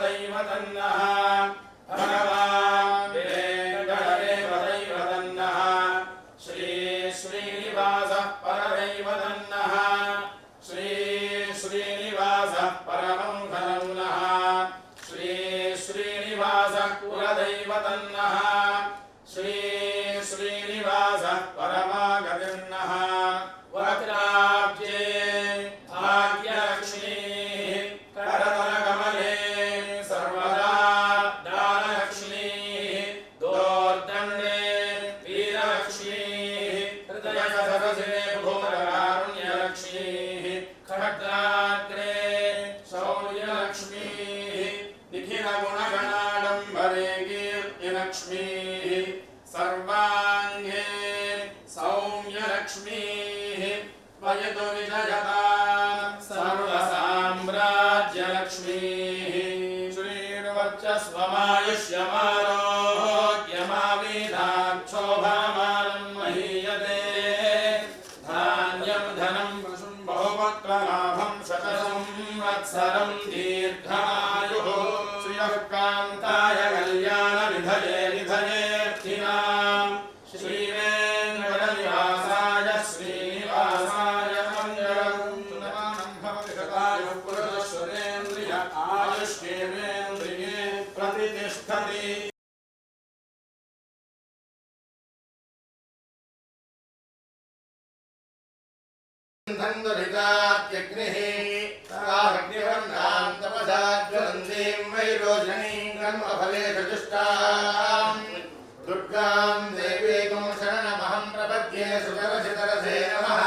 दैवतन्नः भगवान् वेङ्कटदेवदैवतन्नः श्री श्रीनिवासः परदैवतन्नः श्री श्रीनिवासः परमं धनं नः श्री श्रीनिवासः कुलदैवतन्नः श्री श्रीनिवासः परमागतिर्नः वक्राब्जे भाग्यलक्ष्मीः करतलकमले सर्वदा दानलक्ष्मीः दोर्दण्डे वीरलक्ष्मीः हृदयसरसे भूमकारुण्यलक्ष्मीः खड्गाग्रे शौर्यलक्ष्मीः निखिलगुणगणाडम्बरे कीर्तिलक्ष्मीः सर्वाङ्गे सौम्यलक्ष्मीः वयतु विजयता सर्वसाम्राज्यलक्ष्मीः श्रीर्वर्चस्वमायुष्यमारोग्यमावेदाक्षोभामानं महीयते धान्यं धनं बहुवक्त्रलाभं शतसंवत्सरं दीर्घायुः श्रियः कान्ताय कल्याणनिधये निधयेऽर्थिनाम् श्रीवेङ्कटनिवासाय श्रीनिवासाय मङ्गलं भवति शतायुः पुरुषश्वरेन्द्रिय आयुष्येवेन्द्रिये प्रतिष्ठति धन्दुरितात्यग्निः ताग्निवर्णां तपसा ज्वलन्तीं वैरोचनीं कर्मफले चतुष्टां दुर्गां देवीं शरणमहं प्रपद्ये सुतरसितरसे नमः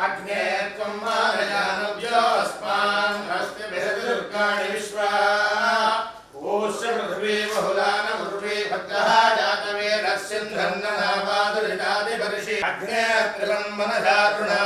अग्ने त्वं मारयानुभ्योऽस्मान् हस्तिभिः दुर्गाणि विश्वा ऊष्य पृथिवी बहुलानमुर्वी भद्रः जातवेदस्सिन्धन्ननापादुरितादिपर्षि अग्ने त्रिलं मनसा तृणा